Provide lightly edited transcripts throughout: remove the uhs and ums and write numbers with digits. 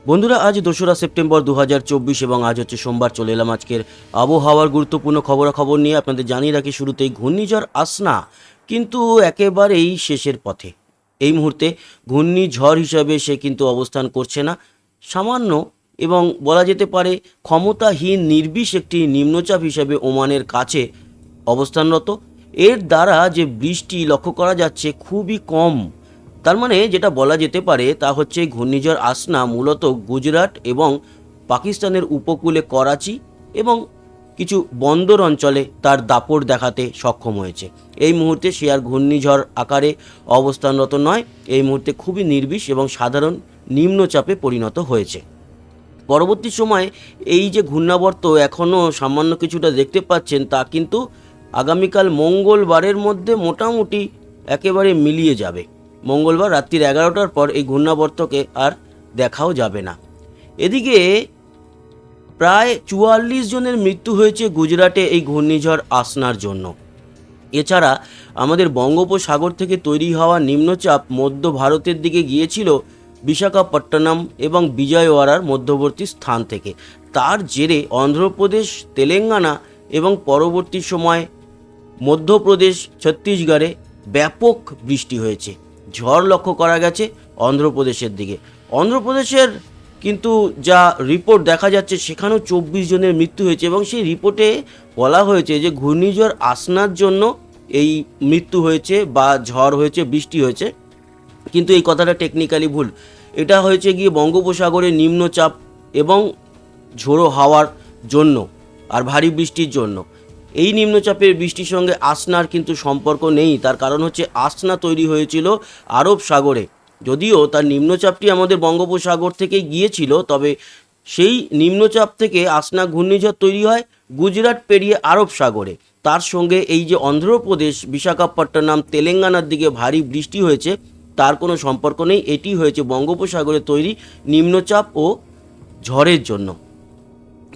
বন্ধুরা, আজ 2রা সেপ্টেম্বর 2024 এবং আজ হচ্ছে সোমবার। চলে এলাম আজকের আবহাওয়ার গুরুত্বপূর্ণ খবরাখবর নিয়ে। আপনাদের জানিয়ে রাখি শুরুতেই ঘূর্ণিঝড় আসনা কিন্তু একেবারেই শেষের পথে। এই মুহূর্তে ঘূর্ণিঝড় হিসাবে সে কিন্তু অবস্থান করছে না। সামান্য এবং বলা যেতে পারে ক্ষমতাহীন নির্বিষ একটি নিম্নচাপ হিসাবে ওমানের কাছে অবস্থানরত। এর দ্বারা যে বৃষ্টি লক্ষ্য করা যাচ্ছে খুবই কম। তার মানে যেটা বলা যেতে পারে তা হচ্ছে ঘূর্ণিঝড় আসনা মূলত গুজরাট এবং পাকিস্তানের উপকূলে করাচি এবং কিছু বন্দর অঞ্চলে তার দাপট দেখাতে সক্ষম হয়েছে। এই মুহূর্তে সে আর ঘূর্ণিঝড় আকারে অবস্থানরত নয়, এই মুহূর্তে খুবই নির্বিষ এবং সাধারণ নিম্নচাপে পরিণত হয়েছে। পরবর্তী সময়ে এই যে ঘূর্ণাবর্ত এখনও সামান্য কিছুটা দেখতে পাচ্ছেন, তা কিন্তু আগামীকাল মঙ্গলবারের মধ্যে মোটামুটি একেবারে মিলিয়ে যাবে। মঙ্গলবার রাত্রির 11টার পর এই ঘূর্ণাবর্তকে আর দেখাও যাবে না। এদিকে প্রায় 44 জনের মৃত্যু হয়েছে গুজরাটে এই ঘূর্ণিঝড় আসনার জন্য। এছাড়া আমাদের বঙ্গোপসাগর থেকে তৈরি হওয়া নিম্নচাপ মধ্য ভারতের দিকে গিয়েছিল বিশাখাপট্টনম এবং বিজয়ওয়াড়ার মধ্যবর্তী স্থান থেকে। তার জেরে অন্ধ্রপ্রদেশ, তেলেঙ্গানা এবং পরবর্তী সময় মধ্যপ্রদেশ, ছত্তিশগড়ে ব্যাপক বৃষ্টি হয়েছে। ঝড় লক্ষ্য করা গেছে অন্ধ্রপ্রদেশের দিকে। অন্ধ্রপ্রদেশের কিন্তু যা রিপোর্ট দেখা যাচ্ছে সেখানেও 24 জনের মৃত্যু হয়েছে এবং সেই রিপোর্টে বলা হয়েছে যে ঘূর্ণিঝড় আসনার জন্য এই মৃত্যু হয়েছে বা ঝড় হয়েছে, বৃষ্টি হয়েছে। কিন্তু এই কথাটা টেকনিক্যালি ভুল। এটা হয়েছে গিয়ে বঙ্গোপসাগরে নিম্নচাপ এবং ঝোড়ো হাওয়ার জন্য আর ভারী বৃষ্টির জন্য। এই নিম্নচাপের বৃষ্টির সঙ্গে আসনার কিন্তু সম্পর্ক নেই। তার কারণ হচ্ছে আসনা তৈরি হয়েছিল আরব সাগরে। যদিও তার নিম্নচাপটি আমাদের বঙ্গোপসাগর থেকে গিয়েছিল, তবে সেই নিম্নচাপ থেকে আসনা ঘূর্ণিঝড় তৈরি হয় গুজরাট পেরিয়ে আরব সাগরে। তার সঙ্গে এই যে অন্ধ্রপ্রদেশ, বিশাখাপট্টনম, তেলেঙ্গানার দিকে ভারী বৃষ্টি হয়েছে তার কোনো সম্পর্ক নেই। এটি হয়েছে বঙ্গোপসাগরে তৈরি নিম্নচাপ ও ঝড়ের জন্য।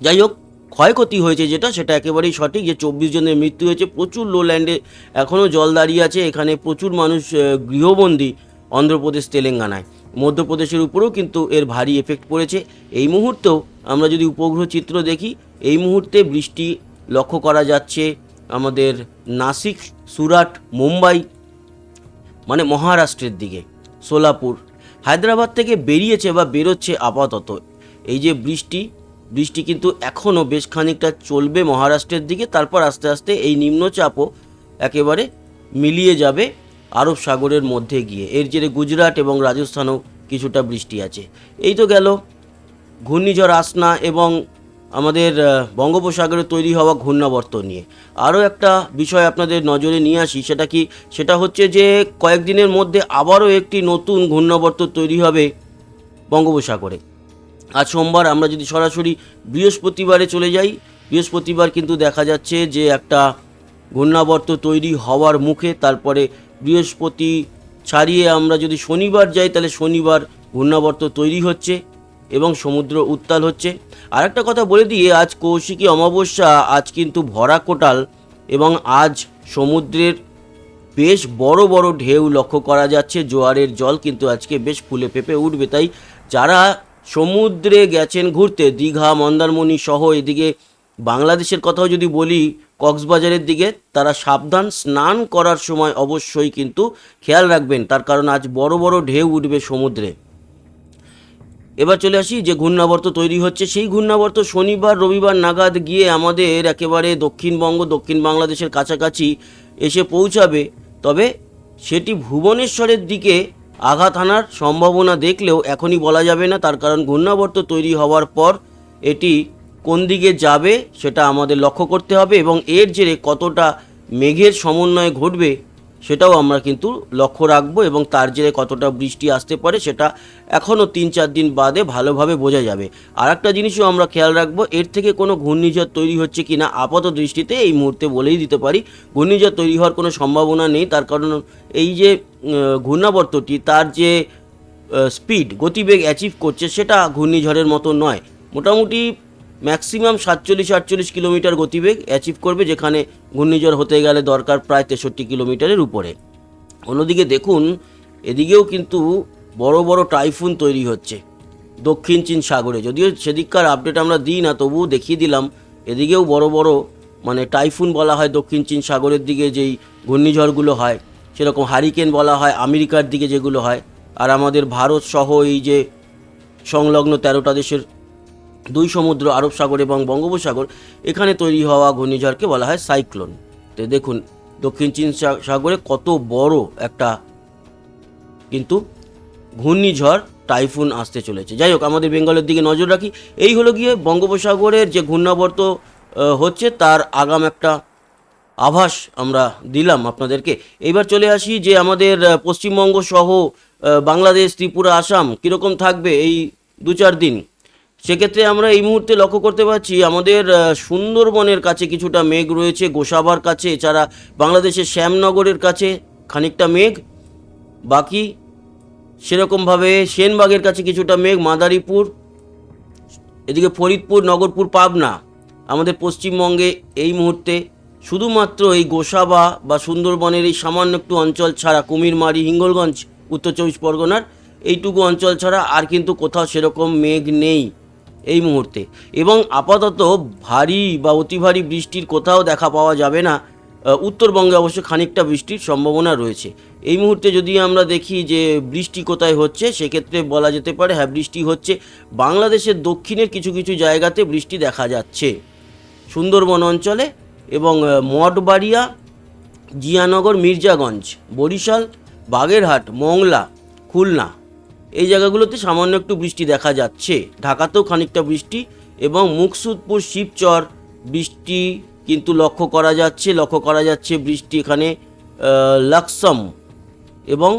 যাই হোক, ক্ষয়ক্ষতি হয়েছে সেটা একেবারেই সঠিক যে 24 জনের মৃত্যু হয়েছে। প্রচুর লোল্যান্ডে এখনও জল দাঁড়িয়ে আছে। এখানে প্রচুর মানুষ গৃহবন্দী অন্ধ্রপ্রদেশ, তেলেঙ্গানায়। মধ্যপ্রদেশের উপরেও কিন্তু এর ভারী এফেক্ট পড়েছে। এই মুহূর্তেও আমরা যদি উপগ্রহ চিত্র দেখি, এই মুহূর্তে বৃষ্টি লক্ষ্য করা যাচ্ছে আমাদের নাসিক, সুরাট, মুম্বাই মানে মহারাষ্ট্রের দিকে, সোলাপুর, হায়দ্রাবাদ থেকে বেরিয়েছে বা বেরোচ্ছে আপাতত। এই যে বৃষ্টি কিন্তু এখনও বেশ খানিকটা চলবে মহারাষ্ট্রের দিকে। তারপর আস্তে আস্তে এই নিম্নচাপও একেবারে মিলিয়ে যাবে আরব সাগরের মধ্যে গিয়ে। এর জেরে গুজরাট এবং রাজস্থানেও কিছুটা বৃষ্টি আছে। এই তো গেল ঘূর্ণিঝড় আসনা এবং আমাদের বঙ্গোপসাগরে তৈরি হওয়া ঘূর্ণাবর্ত নিয়ে। আরও একটা বিষয় আপনাদের নজরে নিয়ে আসি। সেটা হচ্ছে যে কয়েকদিনের মধ্যে আবারও একটি নতুন ঘূর্ণাবর্ত তৈরি হবে বঙ্গোপসাগরে। আজ সোমবার, আমরা যদি সরাসরি বৃহস্পতিবারে চলে যাই, বৃহস্পতিবার কিন্তু দেখা যাচ্ছে যে একটা ঘূর্ণাবর্ত তৈরি হওয়ার মুখে। তারপরে বৃহস্পতি ছাড়িয়ে আমরা যদি শনিবার যাই, তাহলে শনিবার ঘূর্ণাবর্ত তৈরি হচ্ছে এবং সমুদ্র উত্তাল হচ্ছে। আর একটা কথা বলে দিয়ে, আজ কৌশিকী অমাবস্যা, আজ কিন্তু ভরা কোটাল এবং আজ সমুদ্রের বেশ বড় বড় ঢেউ লক্ষ্য করা যাচ্ছে। জোয়ারের জল কিন্তু আজকে বেশ ফুলে ফেঁপে উঠবে। তাই যারা সমুদ্রে গেছেন ঘুরতে, দীঘা, মন্দারমণি সহ এদিকে বাংলাদেশের কথাও যদি বলি, কক্সবাজারের দিকে, তারা সাবধান। স্নান করার সময় অবশ্যই কিন্তু খেয়াল রাখবেন, তার কারণ আজ বড় বড় ঢেউ উঠবে সমুদ্রে। এবার চলে আসি যে ঘূর্ণাবর্ত তৈরি হচ্ছে। সেই ঘূর্ণাবর্ত শনিবার, রবিবার নাগাদ গিয়ে আমাদের একেবারে দক্ষিণবঙ্গ, দক্ষিণ বাংলাদেশের কাছাকাছি এসে পৌঁছাবে। তবে সেটি ভুবনেশ্বরের দিকে আঘাত হানার সম্ভাবনা দেখলেও এখনই বলা যাবে না। তার কারণ ঘূর্ণাবর্ত তৈরি হওয়ার পর এটি কোন দিকে যাবে সেটা আমাদের লক্ষ্য করতে হবে এবং এর জেরে কতটা মেঘের সমন্বয় ঘটবে সেটাও আমরা কিন্তু লক্ষ্য রাখবো এবং তার জেরে কতটা বৃষ্টি আসতে পারে সেটা এখনও 3-4 দিন বাদে ভালোভাবে বোঝা যাবে। আর একটা জিনিসও আমরা খেয়াল রাখবো, এর থেকে কোনো ঘূর্ণিঝড় তৈরি হচ্ছে কি না আপাত দৃষ্টিতে এই মুহূর্তে বলেই দিতে পারি ঘূর্ণিঝড় তৈরি হওয়ার কোনো সম্ভাবনা নেই। তার কারণ এই যে ঘূর্ণাবর্তটি, তার যে স্পিড, গতিবেগ অ্যাচিভ করছে সেটা ঘূর্ণিঝড়ের মতো নয়। মোটামুটি ম্যাক্সিমাম 47-48 কিলোমিটার গতিবেগ অ্যাচিভ করবে, যেখানে ঘূর্ণিঝড় হতে গেলে দরকার প্রায় 63 কিলোমিটারের উপরে। অন্যদিকে দেখুন, এদিকেও কিন্তু বড় বড় টাইফুন তৈরি হচ্ছে। দক্ষিণ চীন সাগরে। যদিও সেদিককার আপডেট আমরা দিই না, তবুও দেখিয়ে দিলাম। এদিকেও বড় বড় মানে টাইফুন বলা হয় দক্ষিণ চীন সাগরের দিকে যেই ঘূর্ণিঝড়গুলো হয়, সেরকম হারিকেন বলা হয় আমেরিকার দিকে যেগুলো হয়। আর আমাদের ভারত সহ এই যে সংলগ্ন 13টা দেশের দুই সমুদ্র আরব সাগর এবং বঙ্গোপসাগর, এখানে তৈরি হওয়া ঘূর্ণিঝড়কে বলা হয় সাইক্লোন। তো দেখুন দক্ষিণ চীন সাগরে কত বড় একটা কিন্তু ঘূর্ণিঝড় টাইফুন আসতে চলেছে। যাই হোক, আমাদের বেঙ্গলের দিকে নজর রাখি। এই হলো গিয়ে বঙ্গোপসাগরের যে ঘূর্ণাবর্ত হচ্ছে তার আগাম একটা আভাস আমরা দিলাম আপনাদেরকে। এইবার চলে আসি যে আমাদের পশ্চিমবঙ্গ সহ বাংলাদেশ, ত্রিপুরা, আসাম কীরকম থাকবে এই 2-4 দিন। সেক্ষেত্রে আমরা এই মুহূর্তে লক্ষ্য করতে পারছি আমাদের সুন্দরবনের কাছে কিছুটা মেঘ রয়েছে, গোসাবার কাছে, এছাড়া বাংলাদেশের শ্যামনগরের কাছে খানিকটা মেঘ, বাকি সেরকমভাবে সেনবাগের কাছে কিছুটা মেঘ, মাদারীপুর, এদিকে ফরিদপুর, নগরপুর, পাবনা। আমাদের পশ্চিমবঙ্গে এই মুহূর্তে শুধুমাত্র এই গোসাবা বা সুন্দরবনের এই সামান্য একটু অঞ্চল ছাড়া, কুমিরমারি, হিঙ্গলগঞ্জ, উত্তর 24 পরগনার এইটুকু অঞ্চল ছাড়া আর কিন্তু কোথাও সেরকম মেঘ নেই এই মুহূর্তে। এবং আপাতত ভারী বা অতি ভারী বৃষ্টির কোথাও দেখা পাওয়া যাবে না। উত্তরবঙ্গে অবশ্য খানিকটা বৃষ্টির সম্ভাবনা রয়েছে। এই মুহূর্তে যদি আমরা দেখি যে বৃষ্টি কোথায় হচ্ছে, সেক্ষেত্রে বলা যেতে পারে হ্যাঁ বৃষ্টি হচ্ছে। বাংলাদেশের দক্ষিণের কিছু কিছু জায়গাতে বৃষ্টি দেখা যাচ্ছে, সুন্দরবন অঞ্চলে এবং মঠবাড়িয়া, জিয়ানগর, মির্জাগঞ্জ, বরিশাল, বাগেরহাট, মংলা, খুলনা এই জায়গাগুলোতে সামান্য একটু বৃষ্টি দেখা যাচ্ছে। ঢাকাতেও খানিকটা বৃষ্টি এবং মুকসুদপুর, শিবচর বৃষ্টি কিন্তু লক্ষ্য করা যাচ্ছে বৃষ্টি এখানে লাকসাম এবং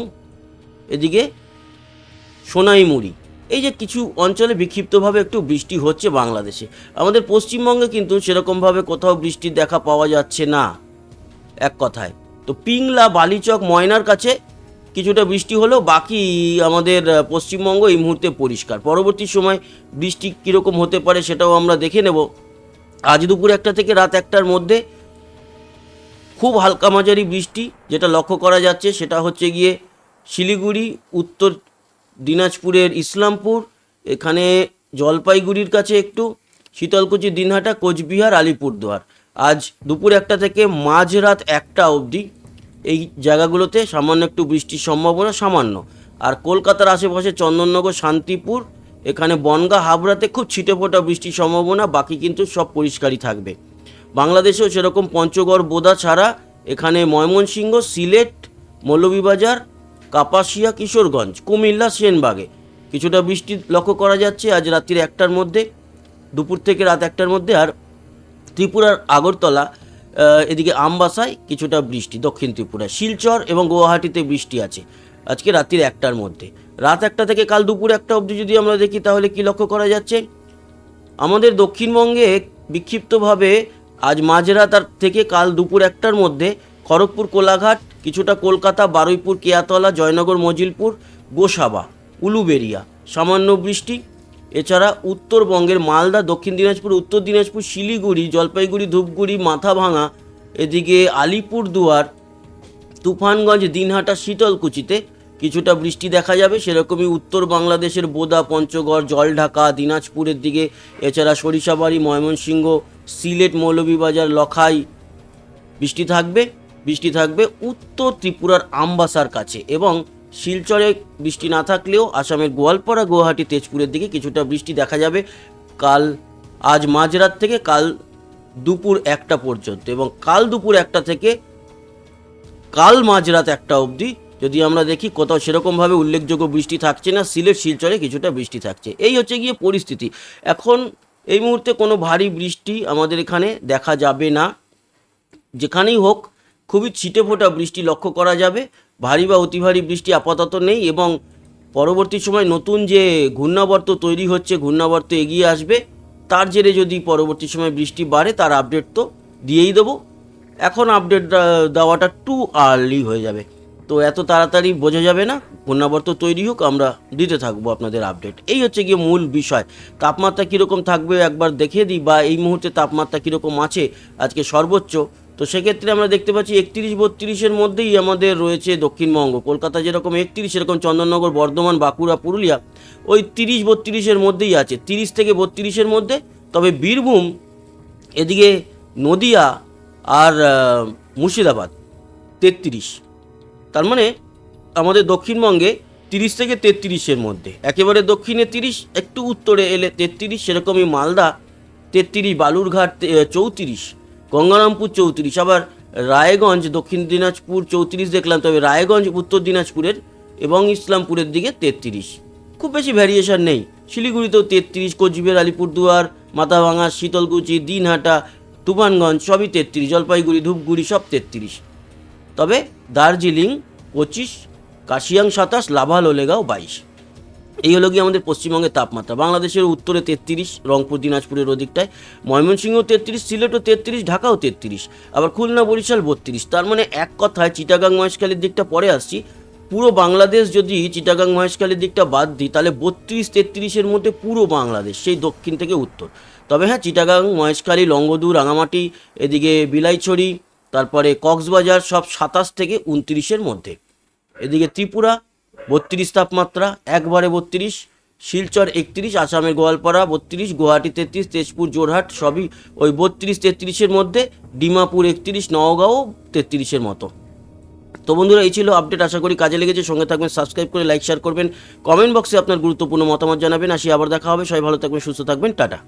এদিকে সোনাইমুড়ি, এই যে কিছু অঞ্চলে বিক্ষিপ্তভাবে একটু বৃষ্টি হচ্ছে বাংলাদেশে। আমাদের পশ্চিমবঙ্গে কিন্তু সেরকমভাবে কোথাও বৃষ্টির দেখা পাওয়া যাচ্ছে না এক কথায়। তো পিংলা, বালিচক, ময়নার কাছে কিছুটা বৃষ্টি হলেও বাকি আমাদের পশ্চিমবঙ্গ এই মুহূর্তে পরিষ্কার। পরবর্তী সময় বৃষ্টি কীরকম হতে পারে সেটাও আমরা দেখে নেব। আজ দুপুর 1টা থেকে রাত 1টার মধ্যে খুব হালকা মাঝারি বৃষ্টি যেটা লক্ষ্য করা যাচ্ছে সেটা হচ্ছে গিয়ে শিলিগুড়ি, উত্তর দিনাজপুরের ইসলামপুর, এখানে জলপাইগুড়ির কাছে একটু, শীতলকুচি, দিনহাটা, কোচবিহার, আলিপুরদুয়ার। আজ দুপুর 1টা থেকে মাঝরাত 1টা অবধি এই জায়গাগুলোতে সামান্য একটু বৃষ্টির সম্ভাবনা, সামান্য। আর কলকাতার আশেপাশে চন্দননগর, শান্তিপুর, এখানে বনগাঁ, হাবড়াতে খুব ছিটেফোঁটা বৃষ্টির সম্ভাবনা, বাকি কিন্তু সব পরিষ্কারই থাকবে। বাংলাদেশেও সেরকম পঞ্চগড়, বোদা ছাড়া এখানে ময়মনসিংহ, সিলেট, মৌলভীবাজার, কাপাসিয়া, কিশোরগঞ্জ, কুমিল্লা, সেনবাগে কিছুটা বৃষ্টি লক্ষ্য করা যাচ্ছে আজ রাত্রির 1টার মধ্যে, দুপুর থেকে রাত 1টার মধ্যে। আর ত্রিপুরার আগরতলা, এদিকে আমবাসায় কিছুটা বৃষ্টি, দক্ষিণ ত্রিপুরায় শিলচর এবং গুয়াহাটিতে বৃষ্টি আছে আজকে রাত্রির 1টার মধ্যে। রাত 1টা থেকে কাল দুপুর 1টা অবধি যদি আমরা দেখি তাহলে কি লক্ষ্য করা যাচ্ছে আমাদের দক্ষিণবঙ্গে বিক্ষিপ্তভাবে আজ মাঝরাত থেকে কাল দুপুর 1টার মধ্যে খড়গপুর, কোলাঘাট, কিছুটা কলকাতা, বারুইপুর, কেয়াতলা, জয়নগর, মজিলপুর, গোসাবা, উলুবেড়িয়া সামান্য বৃষ্টি। এছাড়া উত্তরবঙ্গের মালদা, দক্ষিণ দিনাজপুর, উত্তর দিনাজপুর, শিলিগুড়ি, জলপাইগুড়ি, ধূপগুড়ি, মাথাভাঙা, এদিকে আলিপুরদুয়ার, তুফানগঞ্জ, দিনহাটা, শীতলকুচিতে কিছুটা বৃষ্টি দেখা যাবে। সেরকমই উত্তর বাংলাদেশের বোদা, পঞ্চগড়, জলঢাকা, দিনাজপুরের দিকে, এছাড়া সরিষাবাড়ি, ময়মনসিংহ, সিলেট, মৌলভীবাজার, লখাই বৃষ্টি থাকবে উত্তর ত্রিপুরার আমবাসার কাছে। এবং শিলচরে বৃষ্টি না থাকলেও আসামের গোয়ালপাড়া, গুয়াহাটি, তেজপুরের দিকে কিছুটা বৃষ্টি দেখা যাবে আজ মাঝরাত থেকে কাল দুপুর 1টা পর্যন্ত। এবং কাল দুপুর 1টা থেকে কাল মাঝরাত 1টা অবধি যদি আমরা দেখি কোথাও সেরকমভাবে উল্লেখযোগ্য বৃষ্টি থাকছে না, সিলেট, শিলচরে কিছুটা বৃষ্টি থাকছে। এই হচ্ছে গিয়ে পরিস্থিতি। এখন এই মুহূর্তে কোনো ভারী বৃষ্টি আমাদের এখানে দেখা যাবে না, যেখানেই হোক খুবই ছিটেফোঁটা বৃষ্টি লক্ষ্য করা যাবে। ভারী বা অতি ভারী বৃষ্টি আপাতত নেই। এবং পরবর্তী সময় নতুন যে ঘূর্ণাবর্ত তৈরি হচ্ছে, ঘূর্ণাবর্ত এগিয়ে আসবে, তার জেরে যদি পরবর্তী সময় বৃষ্টি বাড়ে তার আপডেট তো দিয়েই দেবো। এখন আপডেট দেওয়াটা টু আর্লি হয়ে যাবে, তো এত তাড়াতাড়ি বোঝা যাবে না। ঘূর্ণাবর্ত তৈরি হোক, আমরা দিতে থাকবো আপনাদের আপডেট। এই হচ্ছে গিয়ে মূল বিষয়। তাপমাত্রা কীরকম থাকবে একবার দেখে দিই, বা এই মুহূর্তে তাপমাত্রা কীরকম আছে। আজকে সর্বোচ্চ তো সেক্ষেত্রে আমরা দেখতে পাচ্ছি 31-32-এর মধ্যেই আমাদের রয়েছে দক্ষিণবঙ্গ। কলকাতা যেরকম 31, সেরকম চন্দননগর, বর্ধমান, বাঁকুড়া, পুরুলিয়া ওই 30-32-এর মধ্যেই আছে, 30 থেকে 32-এর মধ্যে। তবে বীরভূম, এদিকে নদিয়া আর মুর্শিদাবাদ 33। তার মানে আমাদের দক্ষিণবঙ্গে 30 থেকে 33-এর মধ্যে, একেবারে দক্ষিণে 30, একটু উত্তরে এলে 33, সেরকমই মালদা 33, বালুরঘাট 34, গঙ্গারামপুর 34, আবার রায়গঞ্জ দক্ষিণ দিনাজপুর 34 দেখলাম, তবে রায়গঞ্জ উত্তর দিনাজপুরের এবং ইসলামপুরের দিকে 33। খুব বেশি ভ্যারিয়েশন নেই। শিলিগুড়িতেও 33, কোচবিহার, আলিপুরদুয়ার, মাথাভাঙা, শীতলকুচি, দিনহাটা, তুফানগঞ্জ সবই 33, জলপাইগুড়ি, ধূপগুড়ি সব 33। তবে দার্জিলিং 25, কাশিয়াং 27, লাভা লোলেগাঁও 22। এই হলো কি আমাদের পশ্চিমবঙ্গের তাপমাত্রা। বাংলাদেশের উত্তরে 33, রংপুর দিনাজপুরের ওদিকটায়, ময়মনসিংহ 33, সিলেটও 33, ঢাকাও 33, আবার খুলনা বরিশাল 32। তার মানে এক কথায় চিটাগাং মহেশখালীর দিকটা পরে আসছি, পুরো বাংলাদেশ যদি চিটাগাং মহেশখালীর দিকটা বাদ দিই তাহলে 32-33-এর মধ্যে পুরো বাংলাদেশ, সেই দক্ষিণ থেকে উত্তর। তবে হ্যাঁ, চিটাগাং, মহেশখালী, লংগদু, রাঙামাটি, এদিকে বিলাইছড়ি, তারপরে কক্সবাজার সব 27 থেকে 29-এর মধ্যে। এদিকে ত্রিপুরা 32 তাপমাত্রা, একবারে 32, শিলচর 31, আসামের গোয়ালপাড়া 32, গুয়াহাটি 33, তেজপুর, জোরহাট সবই ওই 32-33-এর মধ্যে, ডিমাপুর 31, নওগাঁও 33-এর মতো। তো বন্ধুরা, এই ছিল আপডেট। আশা করি কাজে লেগেছে। সঙ্গে থাকবেন, সাবস্ক্রাইব করে লাইক শেয়ার করবেন, কমেন্ট বক্সে আপনার গুরুত্বপূর্ণ মতামত জানাবেন। আসি আবার দেখা হবে। সবাই ভালো থাকবেন, সুস্থ থাকবেন, টাটা।